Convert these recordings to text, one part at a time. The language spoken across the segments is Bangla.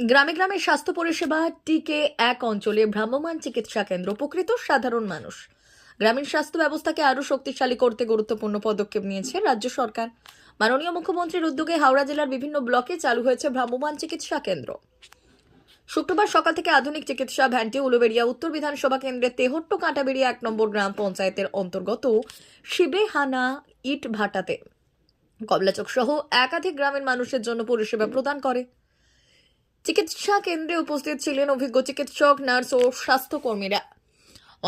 গ্রামে গ্রামে স্বাস্থ্য পরিষেবা টিকে এক অঞ্চলে ভ্রাম্যমাণ চিকিৎসা কেন্দ্র উপকৃত সাধারণ মানুষ। গ্রামীণ স্বাস্থ্য ব্যবস্থাকে আরো শক্তিশালী করতে গুরুত্বপূর্ণ পদক্ষেপ নিয়েছে রাজ্য সরকার। মাননীয় মুখ্যমন্ত্রীর উদ্যোগে হাওড়া জেলার বিভিন্ন ব্লকে চালু হয়েছে ভ্রাম্যমাণ চিকিৎসা কেন্দ্র। শুক্রবার সকাল থেকে আধুনিক চিকিৎসা ভ্যানটি উলুবেড়িয়া উত্তর বিধানসভা কেন্দ্রের তেহট্ট কাঁটাবেড়িয়া 1 নম্বর গ্রাম পঞ্চায়েতের অন্তর্গত শিবেহানা ইট ভাটাতে কমলাচক সহ একাধিক গ্রামের মানুষের জন্য পরিষেবা প্রদান করে। চিকিৎসা কেন্দ্রে উপস্থিত ছিলেন অভিজ্ঞ চিকিৎসক, নার্স ও স্বাস্থ্যকর্মীরা।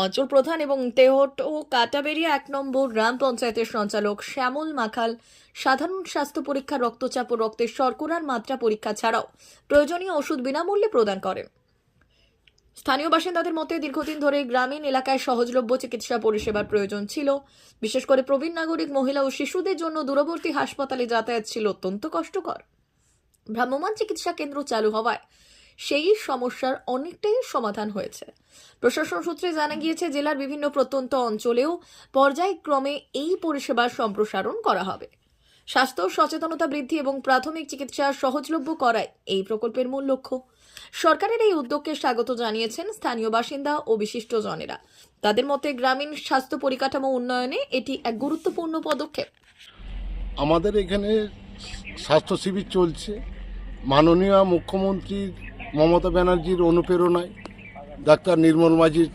অঞ্চল প্রধান এবং তেহট্ট ও কাটাবেড়িয়া 1 নম্বর গ্রাম পঞ্চায়েতের সঞ্চালক শ্যামল মাখাল সাধারণ স্বাস্থ্য পরীক্ষা, রক্তচাপ ও রক্তের শর্করার মাত্রা পরীক্ষা ছাড়াও প্রয়োজনীয় ওষুধ বিনামূল্যে প্রদান করেন। স্থানীয় বাসিন্দাদের মতে দীর্ঘদিন ধরে গ্রামীণ এলাকায় সহজলভ্য চিকিৎসা পরিষেবার প্রয়োজন ছিল। বিশেষ করে প্রবীণ নাগরিক, মহিলা ও শিশুদের জন্য দূরবর্তী হাসপাতালে যাতায়াত ছিল অত্যন্ত কষ্টকর। ভ্রাম্যমাণ চিকিৎসা কেন্দ্র চালু হওয়ায় সেই সমস্যার অনেকটাই সমাধান হয়েছে। প্রশাসন সূত্রে জানা গিয়েছে, জেলার বিভিন্ন প্রত্যন্ত অঞ্চলেও পর্যায়ক্রমে এই পরিষেবার সম্প্রসারণ করা হবে। স্বাস্থ্য সচেতনতা বৃদ্ধি এবং প্রাথমিক চিকিৎসা সহজলভ্য করাই এই প্রকল্পের মূল লক্ষ্য। সরকারের এই উদ্যোগকে স্বাগত জানিয়েছেন স্থানীয় বাসিন্দা ও বিশিষ্টজনেরা। তাদের মতে গ্রামীণ স্বাস্থ্য পরিকাঠামো উন্নয়নে এটি এক গুরুত্বপূর্ণ পদক্ষেপ। আমাদের এখানে স্বাস্থ্য শিবির চলছে। মাননীয় মুখ্যমন্ত্রী মমতা ব্যানার্জির অনুপ্রেরণায়, ডাক্তার নির্মল মাঝির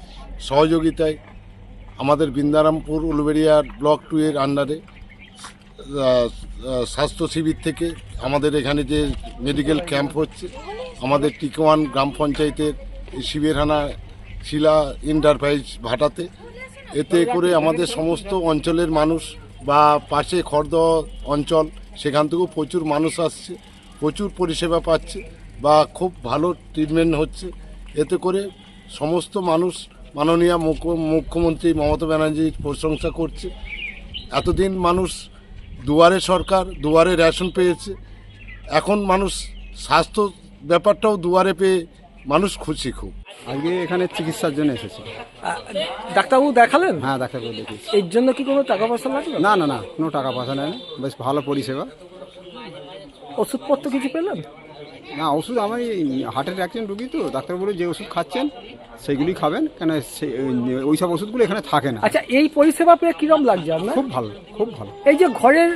সহযোগিতায় আমাদের বৃন্দারামপুর উলুবেড়িয়ার ব্লক 2 এর আন্ডারে স্বাস্থ্য শিবির থেকে আমাদের এখানে যে মেডিকেল ক্যাম্প হচ্ছে, আমাদের টিকওয়ান গ্রাম পঞ্চায়েতের শিবেরহানা শিলা এন্টারপ্রাইজ ভাটাতে, এতে করে আমাদের সমস্ত অঞ্চলের মানুষ বা পাশে খড়দহ অঞ্চল, সেখান থেকেও প্রচুর মানুষ আসছে, প্রচুর পরিষেবা পাচ্ছে বা খুব ভালো ট্রিটমেন্ট হচ্ছে। এতে করে সমস্ত মানুষ মাননীয় মুখ্যমন্ত্রী মমতা ব্যানার্জির প্রশংসা করছে। এতদিন মানুষ দুয়ারে সরকার, দুয়ারে রেশন পেয়েছে, এখন মানুষ স্বাস্থ্য ব্যাপারটাও দুয়ারে পেয়ে মানুষ খুশি খুব। আজকে এখানে চিকিৎসার জন্য এসেছি। ডাক্তারবাবু দেখালেন? হ্যাঁ, ডাক্তারবাবু দেখেছি। এর জন্য কি কোনো টাকা পয়সা লাগলো? না না না, কোনো টাকা পয়সা নেই, বেশ ভালো পরিষেবা। ওষুধপত্র কিছু পেলেন? না, ওষুধ আমি হার্টের একজন রুগী, তো ডাক্তার বলে যে ওষুধ খাচ্ছেন সেইগুলি খাবেন, কেন ওই সব ওষুধগুলো এখানে থাকে না। আচ্ছা, এই পরিষেবা পেয়ে কিরম লাগছে আপনার? খুব ভালো, খুব ভালো। এই যে ঘরের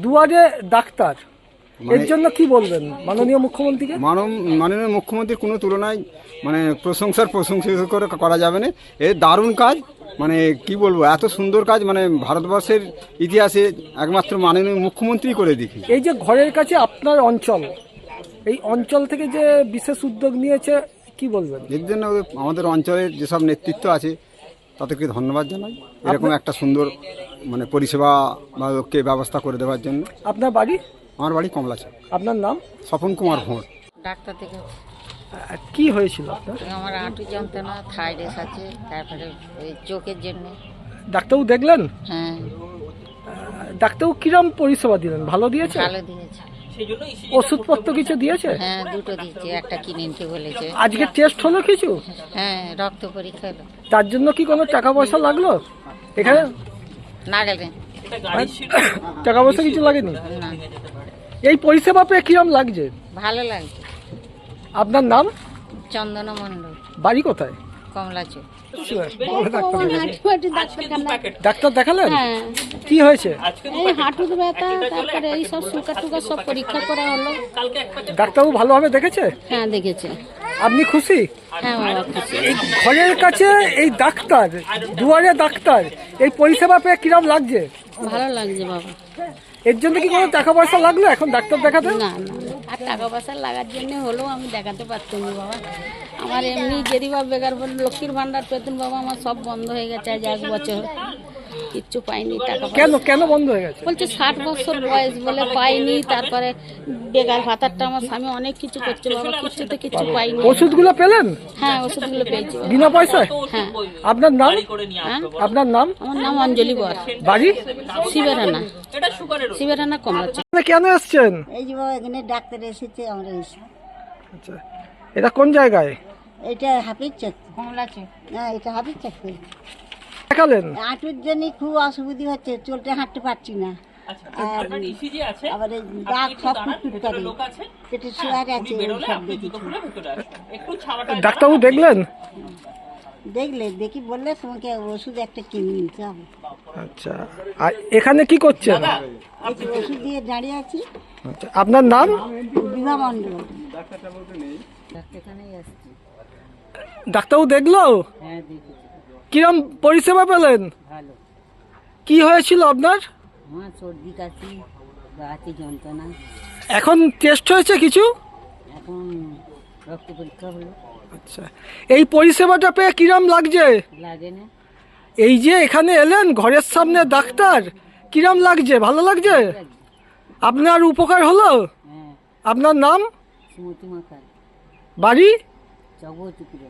দুয়ারে ডাক্তার, এর জন্য কি বলবেন মাননীয় মুখ্যমন্ত্রীকে? মাননীয় মুখ্যমন্ত্রীর কোনো তুলনায় প্রশংসা করে করা যাবে না। এ দারুণ কাজ, কি বলবো, এত সুন্দর কাজ ভারতবর্ষের ইতিহাসে একমাত্র মাননীয় মুখ্যমন্ত্রী করে দেখি। এই যে ঘরের কাছে আপনার অঞ্চল, এই অঞ্চল থেকে যে বিশেষ উদ্যোগ নিয়েছে, কি বলবেন? এর জন্য আমাদের অঞ্চলের যেসব নেতৃত্ব আছে তাদেরকে ধন্যবাদ জানাই, এরকম একটা সুন্দর পরিষেবা বা লোককে ব্যবস্থা করে দেওয়ার জন্য। আপনার বাড়ি? আমার বাড়ি কমলাচক। আপনার নাম? স্বপন কুমার ভোঁট। ডাক্তার থেকে কি হয়েছিল আপনার? আমার হাঁটু যন্ত্রণা, থাইরয়েড আছে, তারপরে ওই চোখের জন্য। ডাক্তারবাবু দেখলেন? হ্যাঁ, ডাক্তারবাবু কিরম পরিষেবা দিলেন? ভালো দিয়েছে? ভালো দিয়েছে। ওষুধপত্র কিছু দিয়েছে? হ্যাঁ, দুটো দিয়েছে, একটা কিনে নিতে বলেছে। আজকে টেস্ট হলো কিছু? হ্যাঁ, রক্ত পরীক্ষা হলো। তার জন্য কি কোনো টাকা পয়সা লাগলো এখানে? না গেলেন টাকা পয়সা কিছু লাগেনি? না, এই পরিষেবা পেয়ে কিরম লাগছে? ভালো লাগছে। আপনার নাম? চন্দনা মণ্ডল, বাড়ি কোথায়? কমলাচক। ডাক্তার দেখালেন? হ্যাঁ, কি হয়েছে? এই হাঁটুর ব্যথা, তারপরে এই সব সুগার টুগার সব পরীক্ষা করা হলো। ডাক্তারবাবু ভালোভাবে দেখেছে? হ্যাঁ, দেখেছে। আপনি খুশি? হ্যাঁ বাবা, খুশি। এই ঘরের কাছে এই ডাক্তার, দুয়ারে ডাক্তার, এই পরিষেবা পেয়ে কিরম লাগছে? ভালো লাগছে বাবা। এর জন্য কি কোনো টাকা পয়সা লাগলো এখন ডাক্তার দেখাতে? না না, আর টাকা পয়সা লাগার জন্য হলেও আমি দেখাতে পারতাম না বাবা। আমার এমনি যদি বা বেকার বলে লক্ষ্মীর ভান্ডার পেতেন বাবা, আমার সব বন্ধ হয়ে গেছে আজ 1 বছর, কিচ্ছু পাইনি টাকা পয়সা। কেন কেন বন্ধ হয়ে গেছে? বলছে 60 বছর বয়স বলে পাইনি, তারপরে বেকার ভাতারটা আমার স্বামী অনেক কিছু করছে বাবা, কিছুতে কিছু পাইনি। ওষুধগুলো পেলেন? হ্যাঁ, ওষুধগুলো পেয়েছি বাবা। বিনা পয়সায়? হ্যাঁ। আপনার নাম? হ্যাঁ, আপনার নাম? আমার নাম অঞ্জলি বর, বাড়ি? শিবেরানা, শিবেরানা কমলাচক। কেন এসছেন? এই যে বাবা, এখানে ডাক্তার এসেছে, আমরা এসে। আচ্ছা, এটা কোন জায়গায়? এটা হাফিজ চক, কমলাচক। হ্যাঁ, এটা হাফিজ চক। দেখালেন? হাঁটুর জন্য খুব অসুবিধা হচ্ছে, চলতে হাঁটতে পারছি না। আচ্ছা আর আপনার ইসিজি আছে আবার এই আপনি দাগ একটু সব দাঁড়ান, ফুটফুট ভেতরে করে লোক আছে পেটে শুয়ার উনি আছে বেরোলে সব আপনি জুতো দেখেছি খুলে ভেতরে আসবেন একটু ছাওয়াটা ডাক্তারবাবু দেখলেন? দেখলে দেখি বললে তোমাকে ওষুধ একটা কিনে নিতে হবে। আচ্ছা, আর এখানে কি করছেন? এই যে ওষুধ দিয়ে দাঁড়িয়ে আছি। আচ্ছা, আপনার নাম? বিভা মণ্ডল। ডাক্তারখানায় আসছি। ডাক্তারবাবু দেখলো? হ্যাঁ দেখেছি, কিরম পরিষেবা পেলেন? ভালো। কি হয়েছিল আপনার? আমার সর্দি কাশি, গাছে যন্ত্রণা, এখন টেস্ট হয়েছে কিছু? এখন রক্ত পরীক্ষা হলো, আচ্ছা, এই পরিষেবাটা পেয়ে কিরম লাগছে? লাগে না। এই যে এখানে এলেন, ঘরের সামনে ডাক্তার, কিরম লাগছে? ভালো লাগছে? আপনার উপকার হলো? হ্যাঁ, আপনার নাম? সুমতি মাখার, বাড়ি? জগৎপুরে।